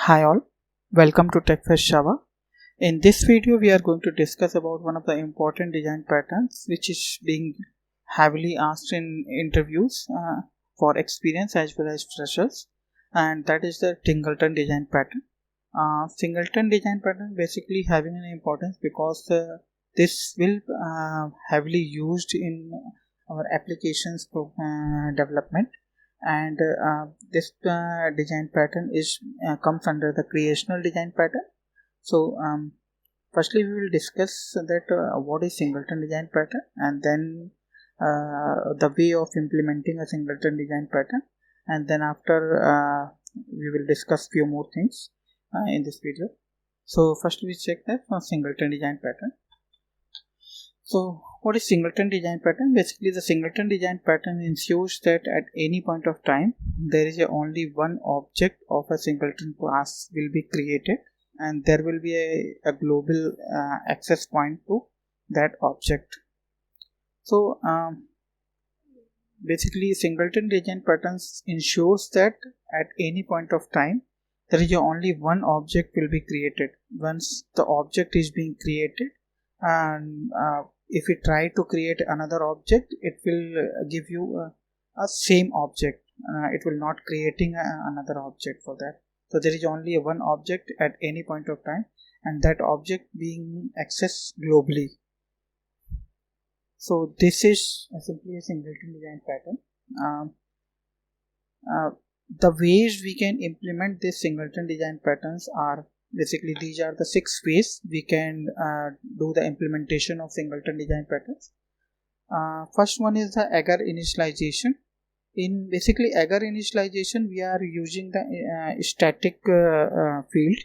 Hi all, welcome to TechFest Java. In this video, we are going to discuss about one of the important design patterns which is being heavily asked in interviews for experience as well as freshers, and that is the singleton design pattern. Singleton design pattern basically having an importance because this will heavily used in our applications development, and this design pattern is comes under the creational design pattern. So firstly we will discuss that what is singleton design pattern, and then the way of implementing a singleton design pattern, and then after we will discuss few more things in this video. So first we check that singleton design pattern. So what is singleton design pattern? Basically the singleton design pattern ensures that at any point of time there is only one object of a singleton class will be created, and there will be a global access point to that object. So basically singleton design patterns ensures that at any point of time there is only one object will be created. Once the object is being created, and if we try to create another object, it will give you a same object. It will not creating another object for that. So there is only one object at any point of time, and that object being accessed globally. So this is simply a singleton design pattern. The ways we can implement this singleton design patterns are basically these are the 6 ways we can do the implementation of singleton design patterns. First one is the agar initialization. In basically agar initialization, we are using the static field.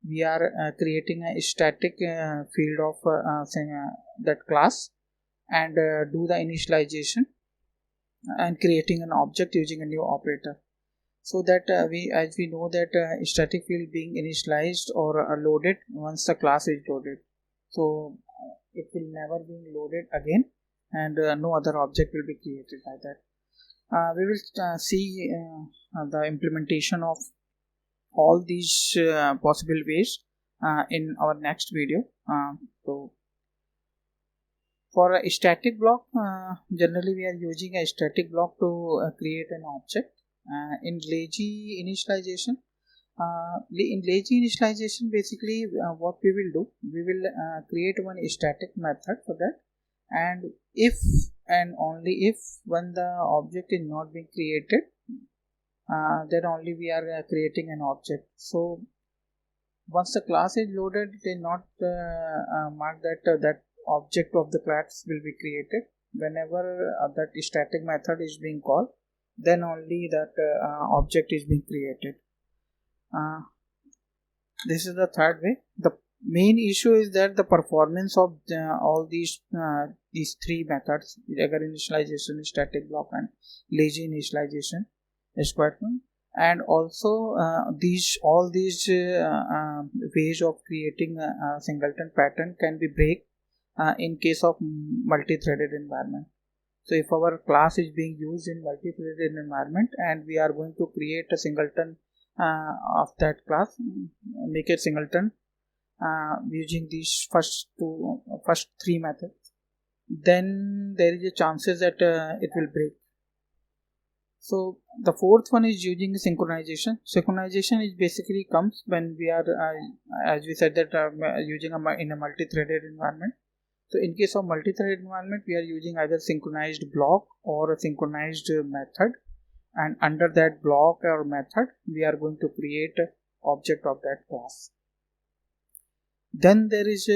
We are creating a static field of that class, and do the initialization and creating an object using a new operator. So that we know that static field being initialized or loaded once the class is loaded, so it will never be loaded again, and no other object will be created by that. We will see the implementation of all these possible ways in our next video. So for a static block, generally we are using a static block to create an object. In lazy initialization, basically what we will do, we will create one static method for that, and if and only if when the object is not being created, then only we are creating an object. So once the class is loaded, it is not mark that that object of the class will be created. Whenever that static method is being called, then only that object is being created. This is the third way. The main issue is that the performance of all these 3 methods, agar initialization, static block, and lazy initialization, is quite good. And also all these ways of creating a singleton pattern can be break in case of multi-threaded environment. So if our class is being used in multi-threaded environment and we are going to create a singleton of that class, make it singleton using these first 3 methods, then there is a chances that it will break. So the fourth one is using synchronization. Synchronization is basically comes when we are as we said that using in a multi-threaded environment. So in case of multi-threaded environment, we are using either synchronized block or a synchronized method, and under that block or method we are going to create an object of that class. Then there is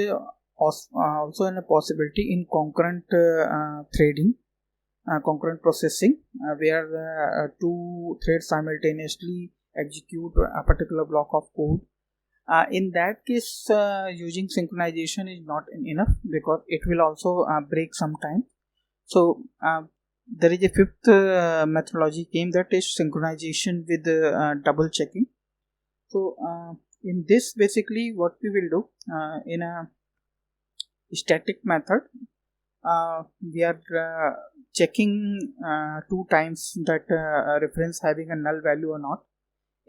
also a possibility in concurrent threading, concurrent processing, where 2 threads simultaneously execute a particular block of code. In that case, using synchronization is not enough because it will also break sometime. So there is a 5th methodology came, that is synchronization with double checking. So in this, basically what we will do in a static method, we are checking 2 times that reference having a null value or not.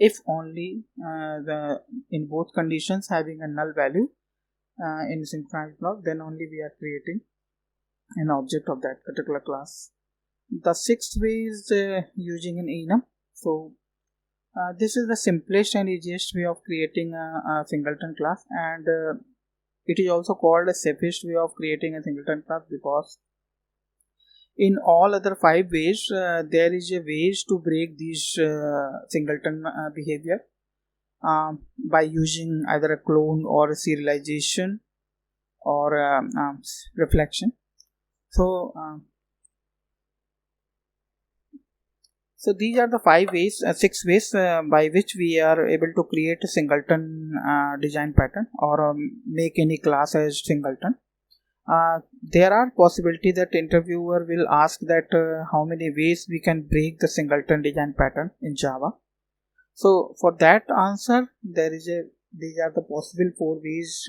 if only the in both conditions having a null value in synchronized block, then only we are creating an object of that particular class. The sixth way is using an enum. So this is the simplest and easiest way of creating a singleton class, and it is also called a safest way of creating a singleton class, because in all other five ways there is a ways to break these singleton behavior by using either a clone or a serialization or reflection. So so these are the six ways by which we are able to create a singleton design pattern or make any class as singleton. There are possibility that interviewer will ask that how many ways we can break the singleton design pattern in Java. So for that answer, these are the possible four ways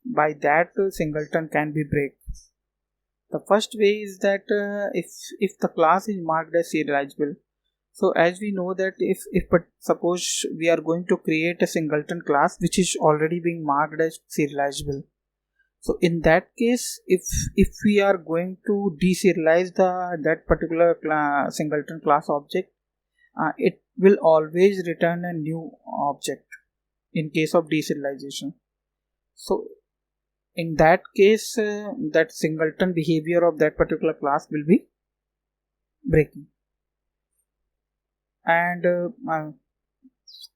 by that singleton can be break. The first way is that if the class is marked as serializable. So as we know that but suppose we are going to create a singleton class which is already being marked as serializable. So in that case, if we are going to deserialize that particular singleton class object, it will always return a new object in case of deserialization. So in that case, that singleton behavior of that particular class will be breaking. And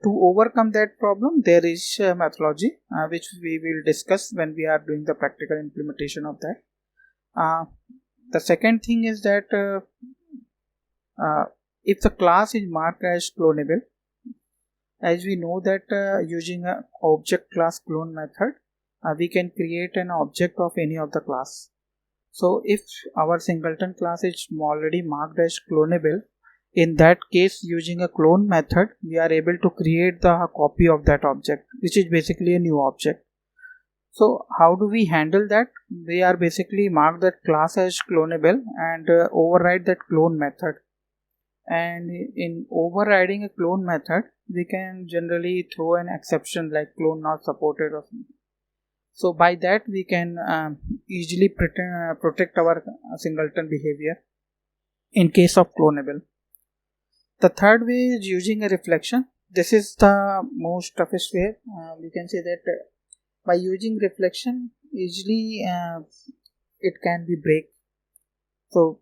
to overcome that problem, there is a methodology which we will discuss when we are doing the practical implementation of that. The second thing is that if the class is marked as clonable, as we know that using an object class clone method, we can create an object of any of the class. So if our singleton class is already marked as clonable, in that case, using a clone method, we are able to create the copy of that object, which is basically a new object. So how do we handle that? We are basically mark that class as clonable and override that clone method. And in overriding a clone method, we can generally throw an exception like clone not supported or something. So by that we can easily protect our singleton behavior in case of clonable. The third way is using a reflection. This is the most toughest way. We can say that by using reflection, easily it can be break. So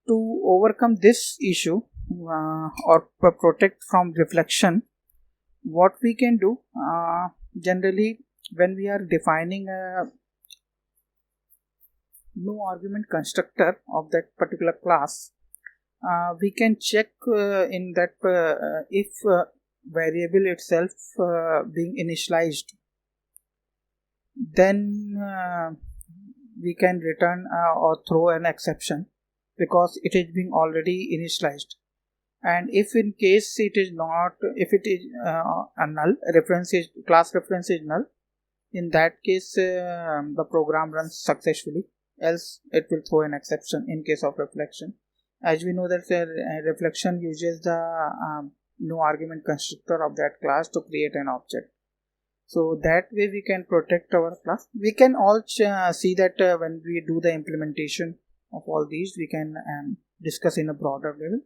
to overcome this issue or protect from reflection, what we can do generally when we are defining a no argument constructor of that particular class, we can check in that if variable itself being initialized, then we can return or throw an exception because it is being already initialized. And if in case it is not, if it is a null class reference is null, in that case the program runs successfully, else it will throw an exception in case of reflection. As we know that reflection uses the no argument constructor of that class to create an object. So that way we can protect our class. We can all see that when we do the implementation of all these, we can discuss in a broader level.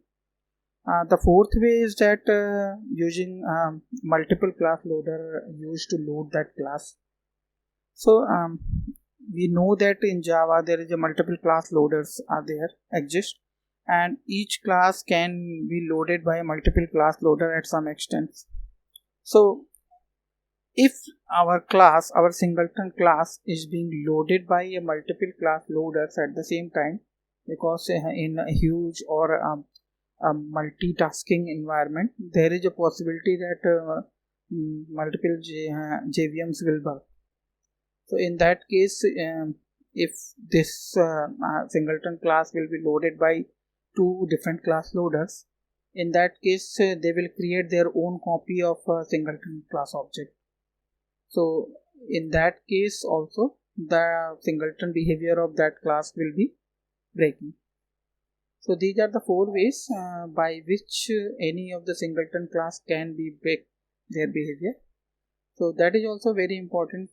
The fourth way is that using multiple class loader used to load that class. So we know that in Java there is a multiple class loaders exist, and each class can be loaded by a multiple class loader at some extent. So if our singleton class is being loaded by a multiple class loaders at the same time, because in a huge or a multitasking environment, there is a possibility that multiple JVMs will work. So in that case, if this singleton class will be loaded by two different class loaders, in that case they will create their own copy of a singleton class object. So in that case also the singleton behavior of that class will be breaking. So these are the 4 ways by which any of the singleton class can be break their behavior. So that is also very important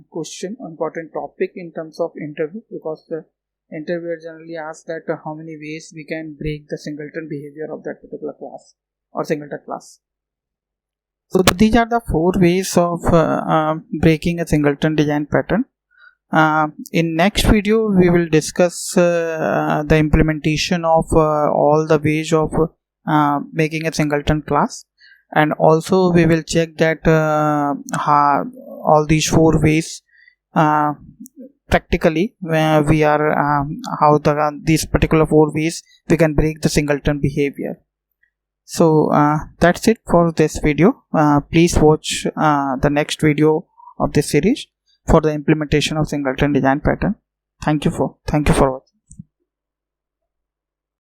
question, important topic in terms of interview, because the interviewer generally asks that how many ways we can break the singleton behavior of that particular class or singleton class. So these are the 4 ways of breaking a singleton design pattern. In next video we will discuss the implementation of all the ways of making a singleton class, and also we will check that all these 4 ways practically we are how these particular 4 ways we can break the singleton behavior. So that's it for this video. Please watch the next video of this series for the implementation of singleton design pattern. Thank you for watching.